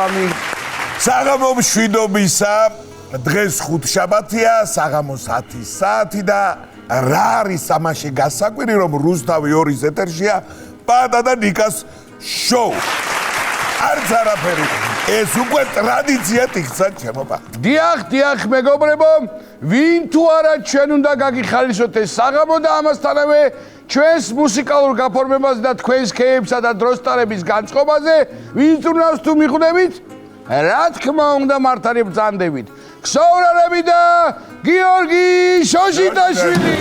საღამი. საღამო მშვიდობისა, დღეს ხუთშაბათია, საღამოს 10 საათი და რა არის ამაში გასაკვირი, რომ რუსთავი 2-ის ეთერშია პატა და ნიკას შოუ. არც არაფერი. ეს უკვე ტრადიციად იქცა ჩემობა. დიახ, მეგობრებო, ვინ თუ არა ჩვენ უნდა გაგიხალისოთ ეს საღამო და ამასთანავე ჩვენს მუსიკალურ გაფორმებაზე და თქვენს ქეებსა და დროსტარების განწყობაზე ვინც უნავს თუ მიხვდებით? რა თქმა უნდა მართალი ბრძანდებით. ქსოვრალები და გიორგი შოშიტაშვილი.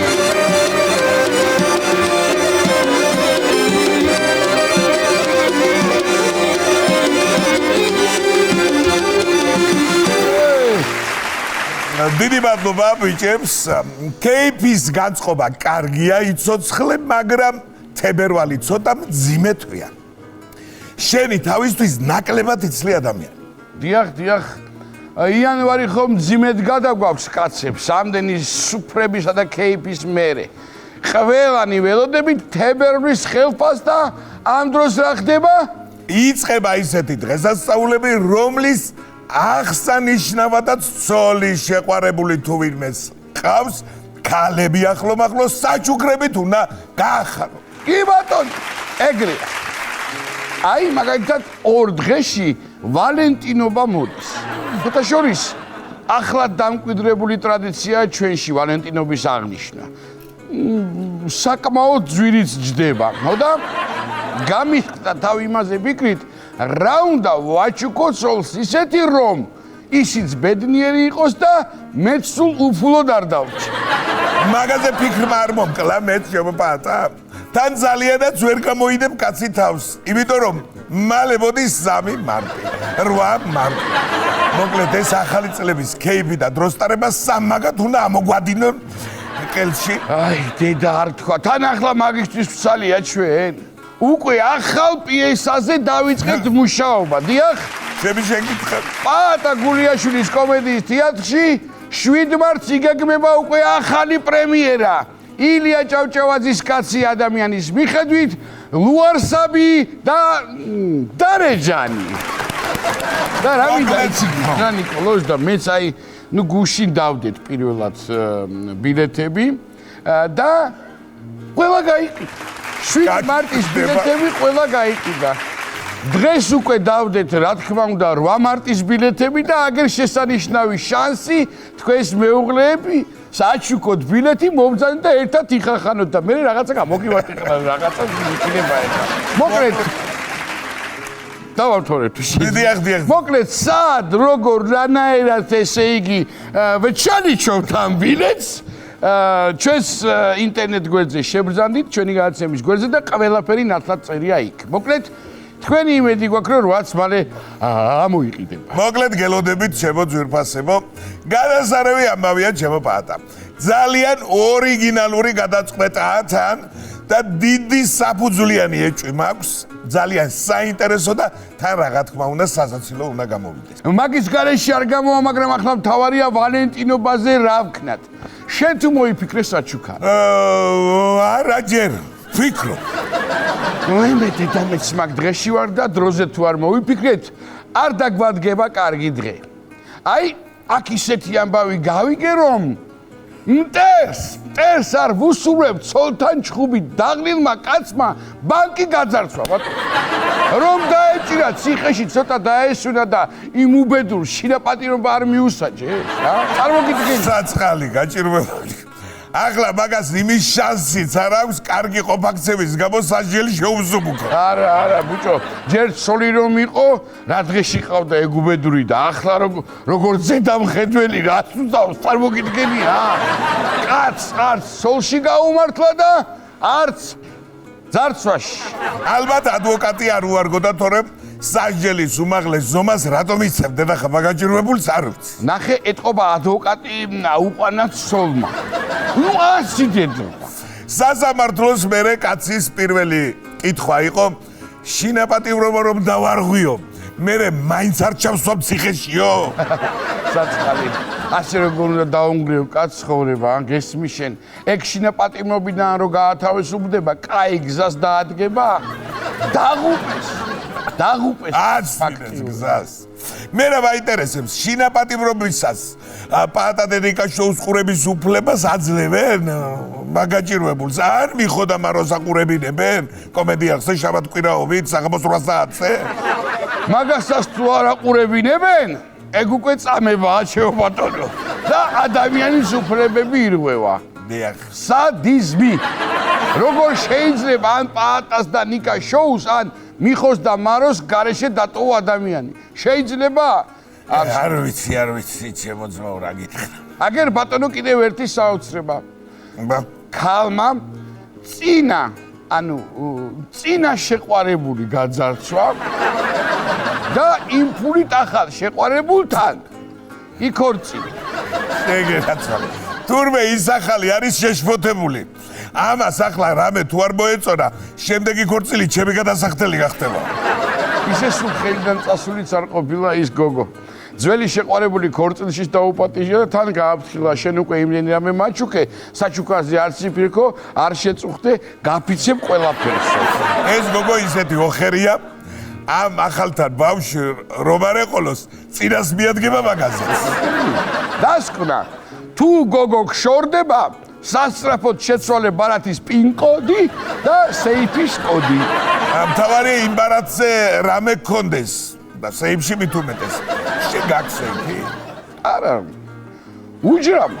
დიდი მადლობა ბიჭებს. კეიფის განწყობა კარგია, იცოცხლე, მაგრამ თებერვალი ცოტა მძიმეთია. შენი თავისთვის ნაკლებად იცლი ადამიანი. დიახ. იანვარი ხომ მძიმედ გადაგვაქვს კაცებს, ამდენი სუფრებისა და კეიფის მერე. ყველანი ველოდებით თებერვლის ხელფას და ამ დროს რა ხდება? იწყება ისეთი დღესასწაულები, რომლის აღსანიშნავადაც ცოლის შეყვარებული თუ ვინმეს ყავს, ქალები ახლომახლო საჩუქრებით უნდა გაახარო. კი ბატონო, ეგრეა. აი მაგალითად ორ დღეში ვალენტინობა მოდის. ხოთა შორის ახლა დამკვიდრებული ტრადიციაა ჩვენში ვალენტინობის აღნიშვნა. საკმაოდ ძვირიც ჯდება, ხო და გამიხდა თავი იმაზე ვიკრით, რა უნდა ვაჩუქოთ ცოლს ისეთი რომ ისიც ბედნიერი იყოს და მეც სულ უფულოდ არ დავჭი. მაგაზე ფიქრმა არ მომკლა მეც შემოპატა. თან ძალიანაც ვერ გამოიდებ კაცი თავს, იმიტომ რომ მალე მოდის 3 მარტი, 8 მარტი. მოკლედ ეს ახალი წლების კეიფი და დროსტარება სამაგად უნდა ამოგვადინონ ყელში. აი დედა არ თქვა, თან ახლა მაგისტრის ვცალია ჩვენ. უკვე ახალ პიესაზე დავიწყეთ მუშაობა, დიახ? ჩემი შეკითხვა. პატა გულიაშვილის კომედიის თეატრში 7 მარტს იგეგმება უკვე ახალი პრემიერა. ილია ჭავჭავაძის კაცი ადამიანის მიხედვით ლუარსაბი და დარეჯანი. და რა მინდა იცი? რა ნიკოლოზ და მეც აი გუშინ დავდეთ პირველად ბილეთები და ყველა გაიყიდა. 7 მარტის ბილეთები ყველა გაიყიდა. დღეს უკვე დავდეთ, რა თქმა უნდა, 8 მარტის ბილეთები და აგერ შესანიშნავი შანსი თქვენს მეუღლეები საჩუქოთ ბილეთი მომბრძანეთ და ერთად იხახანოთ და მე რაღაცა გამოგივარტიყნათ, რაღაცა იქნება ეხლა. მოკლედ დავამთავრეთ. დიახ. მოკლედ სად, როგორ, რანაირად ესე იგი ვეჩალიჩობთ ამ ბილეთს? ჩვენს ინტერნეტ გვერდზე შებრძანდით, ჩვენი გადაცემის გვერდზე და ყველაფერი ნათლად წერია იქ. მოკლედ თქვენი იმედი გვაქვს, რომ რაც მალე ამოიყიდება. მოკლედ გელოდებით ჩემო ძვირფასებო, გადასარევი ამბავია ჩემო პატა. ძალიან ორიგინალური გადაწყვეტაა თან და დიდი საფუძვლიანი ეჭვი მაქვს, ძალიან საინტერესო და თან რა თქმა უნდა სასაცილო უნდა გამოვიდეს. მაგის გარეშე არ გამოვა, მაგრამ ახლა მთავარია ვალენტინობაზე რა ვქნათ. შენ თუ მოიფიქრე საჩუქარ? არა ჯერ ვფიქრო. მე დედამეც მაგ დღეში ვარ და დროზე თუ არ მოვიფიქრეთ, არ დაგვადგება კარგი დღე. აი, აქ ისეთი ამბავი გავიგე რომ მტერს არ ვუსურვებ ცოლთან ჩხუბი დაღლილმა კაცმა ბანკი გაძარცვა, ბატონო. რომ დაეჭირა ციხეში ცოტა დაესვენა და იმ უბედურ შინაპატიობა არ მიუსაჯეს, რა? წარმოგიდგენთ. საწყალი გაჭირვებული. ახლა მაგას იმის შანსიც არ აქვს კარგი ყოფაქცევის გამო სასჯელი შეუზუბუქო. არა, ბუჭო, ჯერ ცოლი რომ იყო, რა დღეში ყავდა ეგუბედური და ახლა როგორც ზედამხედველი რაც უსწავს, წარმოგიდგენია? კაც არც ცოლში გაუმართლა და არც ძარცვაში. ალბათ ადვოკატი არ უარგოდა, თორემ სასჯელის უმაღლეს ზომას რატომ იცემდა და ხაბაგაჭირვებულს არ ვიცი. ნახე, ეთყობა ადვოკატი უყანა ცოლმა. ნუ ასი დედო. სასამართლოს მერე კაცის პირველი კითხვა იყო, შინაპატივრობა რომ დავარღვიო, მერე მაინც არ ჩავსვამ ციხეშიო. საწყალი. ასე როგორ უნდა დაუნგრევ კაცს ცხოვრება, გესმის შენ? ეგ შინაპატიმრობიდან რო გაათავისუფლდება, კაი გზას დაადგება? დაღუპეს. აცილეს გზას. მე რა მაინტერესებს შინაპატიმრობისას პაატა ნიკაშოუს ყურების უფლებას აძლევენ მაგაჭირვებულს არ მიხოდა მაროს აყურებინებენ კომედიახზე შაბათკვირაობით საღამოს 8 საათზე მაგასაც თუ არ აყურებინებენ ეგ უკვე წამებაა შეობატონო და ადამიანის უფლებები ირღვევა დიახ სადიზმი როგორ შეიძლება ან პაატას და ნიკაშოუს ან მიხოს და მაროს გარეშე დატოვა ადამიანი შეიძლება არ ვიცი ჩემო ძმაო რა გითხრა აგერ ბატონო კიდევ ერთი საოცრება ბა ქალმა წინა შეყვარებული გაძარცვა და იმ ფულით ახალ შეყვარებულთან იქორწინა ეგერაცვალე თურმე ის ახალი არის შეშფოთებული ამას ახლა რამე თუ არ მოეწონა შემდეგი ქორწილი ჩემი გადასახდელი გახდება ისე სულ ხელიდან წასულიც არ ყოფილა ის გოგო ძველი შეყვარებული ქორწილში დაუპატიჟა და თან გააფრთხილა შენ უკვე იმდენი რამე მაჩუქე საჩუქარზე არც იფირქო არ შეწუხდე გაფიცებ ყველაფერს ეს გოგო ისეთი ოხერია ამ ახალთან ბავშვი რომ არ ეყოლოს წინას მიადგება მაგაზეც დასკვნა თუ გოგო გშორდება სასწრაფოდ შეცვალე ბარათის პინ-კოდი და სეიფის კოდი მთავარია იმ ბარათზე რამე გქონდეს და სეიფში მით უმეტეს შენ გაქვს სეიფი არა უჯრამ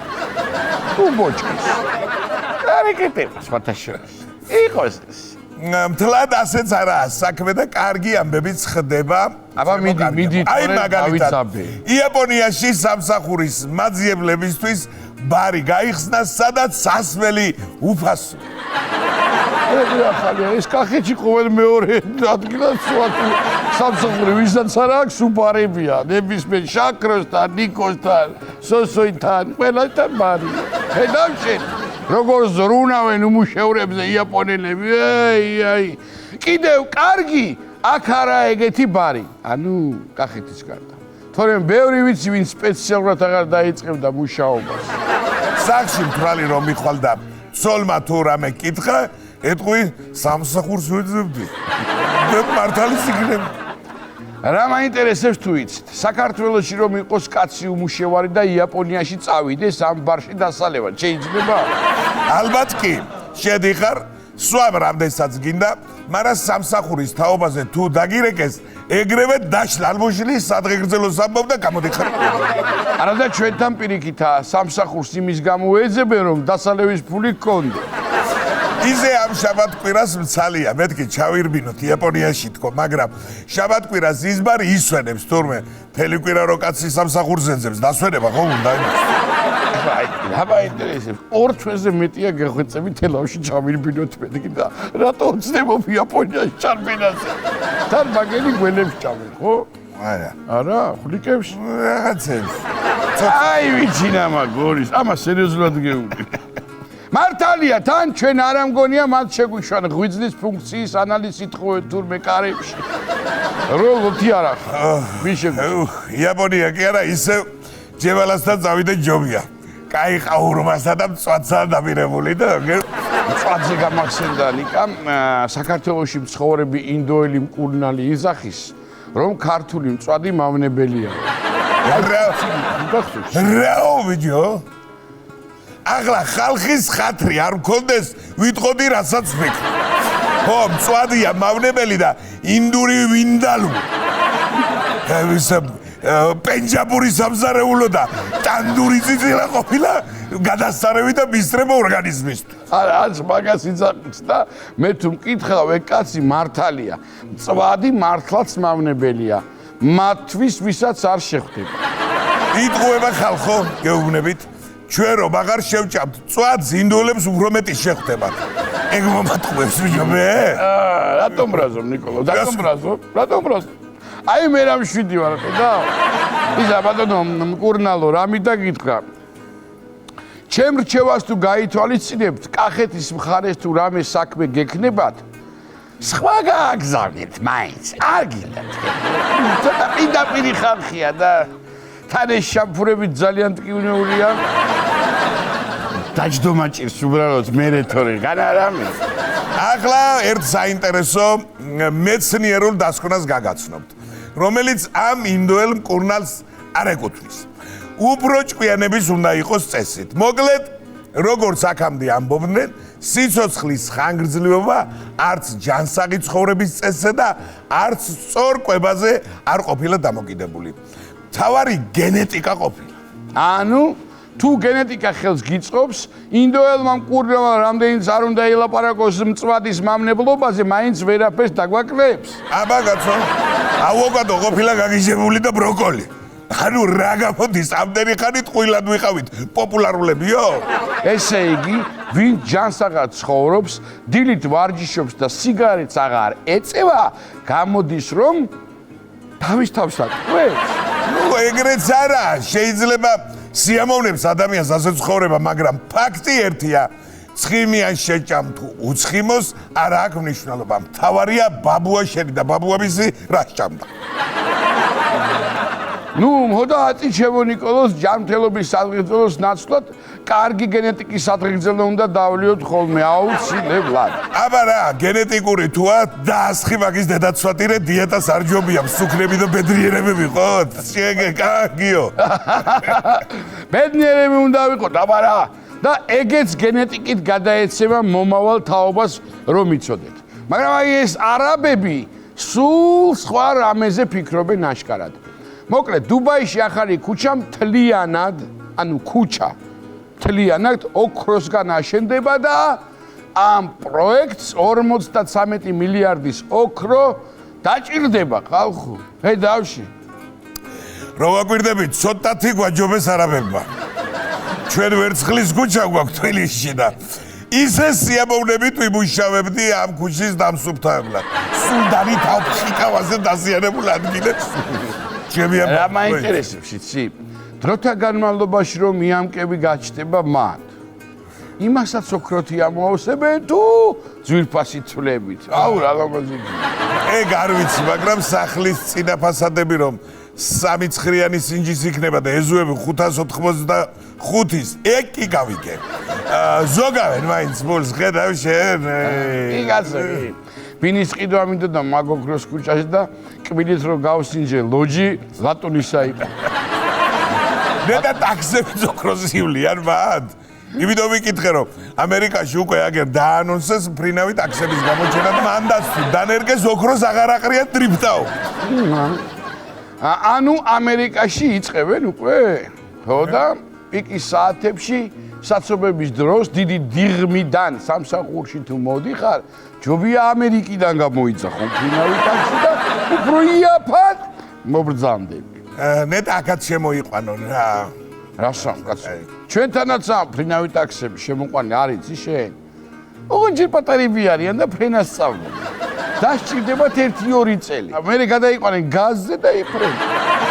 თუ ბოჭკის არ ეკეთებს ფათაშორს იყოს ეს მთლად ასეც არაა საქმე და კარგი ამბებიც ხდება აბა მიდი აი მაგალითად იაპონიაში სამსახურის მაძიებლებისთვის ბარი გაიხსნა სადაც სასმელი უფასო ეს კახეთში ყოველ მეორე ადგილას სამსახური ვისაც არ აქვს უბარებია ნებისმიერ შაქროსთან ნიკოსთან სოსოინთან ყველასთან ბარი ხედავშენ როგორ ზრუნავენ უმუშევრებზე იაპონელები აი კიდევ კარგი აქ არა ეგეთი ბარი ანუ კახეთის გარდა თორემ ბევრი ვიცი ვინ სპეციალურად აღარ დაიწყებდა მუშაობას სახში მთვრალი რომ მიხვალდა ცოლმა თუ რამე კითხა ეტყვი სამსახურს ვეძებდი და მართალი სიგნები რა მაინტერესებს თუ იცით საქართველოში რომ იყოს კაცი უმუშევარი და იაპონიაში წავიდეს ამ ბარში დასალევად შეიძლება ალბათ კი შედიხარ სვამ რამდენსაც გინდა მაგრამ სამსახურის თაობაზე თუ დაგირეკეს ეგრევე დაშლა ალბოშილი სადღეგრძელოს ამბავ და გამოდიხარ არა და ჩვენთან პირიქითაა სამსახურს იმის გამო ეძებენ რომ დასალევის ფული გქონდე იზე ამ შაბათკვირას მცალია მეთქი ჩავირბინოთ იაპონიაში თქო მაგრამ შაბათკვირას ის ბარი ისვენებს თურმე მთელი კვირა რო კაცი სამსახურს ეძებს დასვენება ხო უნდა იმას აი რა მაინტერესებს ორ თვეზე მეტია გეხვეწები თელავში ჩავირბინოთ მეთქი და რატო ვცდებობ იაპონიაში ჩარბინაზე თან მაგელი გველებს ჩავერ ხო არა ხვლიკებს რაღაცებს აი ვიცინა მაგორის ამას სერიოზულად გეუბნები მართალია თან ჩვენ არ ამგონია მათ შეგვიშვან ღვიძლის ფუნქციის ანალიზი თურმე კარებში როგორი არა მის იაპონია კი არა ისევ ჯევალასთან წავიდე ჯობია კაი ყაურმასა და მწვადსა დაპირებული და მწვადზე გამახსენდა ნიკამ საქართველოში მცხოვრები ინდოელი მკურნალი იზახის რომ ქართული მწვადი მავნებელია რაო ვიჯო ახლა ხალხის ხათრი არ მქონდეს ვიტყოდი რასაც ვიქ ხო მწვადია მავნებელი და ინდური ვინდალუ პენჯაბური სამზარეულო და ტანდური წიწილა ყოფილა გადასწარები და მისწრება ორგანიზმისთვის არც მაგას იცახის და მე თუ მკითხავ ეგ კაცი მართალია მწვადი მართლაც მავნებელია მათთვის ვისაც არ შეხვდება იტყუება ხალხო გეუბნებით ჩვენ რომ აღარ შევჭამთ წვადს ინდოელებს უფრო მეტი შეხვდებათ ეგ მომატყუებს ვიჯობე რატომ ბრაზობ ნიკოლო რატომ ბრაზობ აი მე რა მშვიდი ვარ და ისა ბატონო მკურნალო რა მიდაგითხრა ჩემ რჩევას თუ გაითვალისწინებთ კახეთის მხარეს თუ რამე საქმე გექნებათ სხვა გააგზავნით მაინც არ გინდათ ცოტა პირდაპირი ხალხია და თან ეს შამფურები ძალიან ტკივნეულია დაჯდომა ჭირს უბრალოდ მერე თორე განა რამე ახლა ერთ საინტერესო მეცნიერულ დასკვნას გაგაცნობთ რომელიც ამ ინდოელ მკურნალს არ ეკუთვნის. უფრო ჭკვიანების უნდა იყოს წესით. მოკლედ, როგორც აქამდე ამბობდნენ, სიცოცხლის ხანგრძლივობა არც ჯანსაღი ცხოვრების წესზე და არც სწორ კვებაზე არ ყოფილა დამოკიდებული. თავარი გენეტიკა ყოფილა. ანუ თუ გენეტიკა ხელს გიწყობს, ინდოელმა მკურნალმა რამდენიც არ უნდა ელაპარაკოს მწვადის მამნებლობაზე, მაინც ვერაფერს დაგვაკლებს. აბა კაცო, ავოკადო ყოფილა გაგიჟებული და ბროკოლი. ანუ რა გამოდის ამდენი ხანით ყვილად ვიყავით პოპულარულებიო? ესე იგი, ვინ ჯანსაღად ცხოვრობს, დილით ვარჯიშობს და სიგარეტს აღარ ეწევა, გამოდის რომ თავის თავსად ყვევს. ნუ ეგრეც არა, შეიძლება სიამოვნებს ადამიანს ასე ცხოვრება, მაგრამ ფაქტი ერთია, ცხიმიან შეჭამ თუ უცხიმოს არ აქვს მნიშვნელობა. მთავარია ბაბუა შენი და ბაბუამისი რა სჭამდა. ნუ მოდა აწიჩებო ნიკოლოს ჯანმრთელობის სადღეგრძელოს ნაცვლად კარგი გენეტიკის სადღეგრძელო უნდა დავლიოთ ხოლმე აუცილებლად. აბა რა, გენეტიკური თუა დაასხი მაგის დედაცვატირე დიეტას არ ჯობია, მსუქნები და ბედნიერები ვიყოთ. კარგიო. ბედნიერები უნდა ვიყოთ, აბა რა. და ეგეც გენეტიკით გადაეცემა მომავალ თაობას რომ იცოდეთ. მაგრამ აი ეს არაბები სულ სხვა რამეზე ფიქრობენ აშკარად. მოკლედ, დუბაიში ახალი ქუჩა მთლიანად, ანუ ქუჩა მთლიანად ოქროსგან აშენდება და ამ პროექტს 53 მილიარდის ოქრო დაჭირდება, ხალხო. დავში. რო ვაკვირდებით, ცოტათი გვაჯობეს არაბებმა. ჩვენ ვერცხლის ქუჩა გვაქვს თბილისში და ისე სიამოვნებით ვიმუშავებდი ამ ქუჩის დამსუფთავებლად. სულდანი თავშიკავაზე დაზიანებულ ადგილებს. რა მაინტერესებს იცი? დროთა განმავლობაში რომ მიამკები გაჩნდება მათ. იმასაც ოქროთი ამოვსებენ თუ ძვირფასი ცვლებით. აუ რა ლამაზი. ეგ არ ვიცი, მაგრამ სახლის წინა ფასადები რომ 3 ცხრიანი სინჯის იქნება და ეზოები 585-ის, ეგ კი გავიგე. ზოგავენ მაინც მოლს ხედავ შენ. კი კაცო. ბინის ყიდვა მინდოდა მაგოქროს ქუჩაში და კბილით რომ გავსინჯე ლოჯი ლატუნისა იყო. და ტაქსები ოქროსივლიან მათ. იმიტომ ვიკითხე რომ ამერიკაში უკვე აგერ დაანონსეს მფრინავი ტაქსების გამოჩენა და მან დასწრო დანერგეს ოქროს აღარ აყრიათ დრიფტაო. ანუ ამერიკაში იწყებენ უკვე? ხო და პიკის საათებში საცობების დროს დიდი დიღმიდან სამსახურში თუ მოდიხარ, ჯობია ამერიკიდან გამოიძახო მფრინავი ტაქსი და უფრო იაფად მობრძანდები. ნეტ აქაც შემოიყვანონ რა. რასამ კაცო? ჩვენთანაც ამ მფრინავი ტაქსები შემოყვანი არ იცი შენ? ოღონდ ჯერ პატარები არიან და ფრენას სწავლობენ. დასჭირდებათ 1-2 წელი. მერე გადაიყვანენ გაზზე და იფრენ.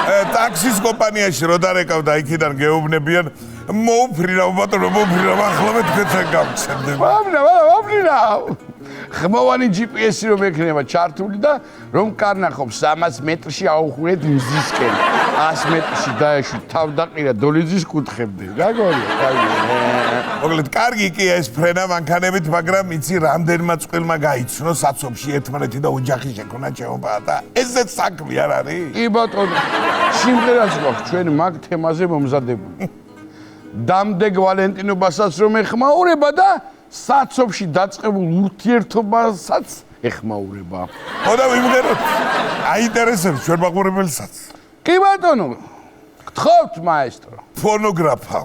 ტაქსის კომპანიაში რო დარეკავდა იქიდან გეუბნებიან მოუფრინავ ბატონო მოუფრინავ ახლა მე თქვენთან გავცემდები. ვაფრინავ. ხმოვანი GPS-ი რომ ექნება ჩართული და რომ კარნახობ 300 მეტრში აუხურეთ მზისკენ. 100 მეტრში დაეშვით თავდაყირა დოლიძის კუთხემდე. რა გორია? მოკლედ კარგი კი ეს ფრენა მანქანებით, მაგრამ იცი რამდენმა წყვილმა გაიცნო საცობში ერთმანეთი და ოჯახი შექონა ჩემობა და ესეც საქმე არ არის? კი ბატონო. სიმღერაც გვაქვს ჩვენ მაგ თემაზე მომზადებული. დამდეგ ვალენტინობასაც რომ ეხმაურება და საცობში დაწყებულ ურთიერთობასაც ეხმაურება. ხოდა ვიმღეროთ. აინტერესებს ჩვენ მაყურებელსაც. კი ბატონო. გთხოვთ მაესტრო. ფონოგრაფა.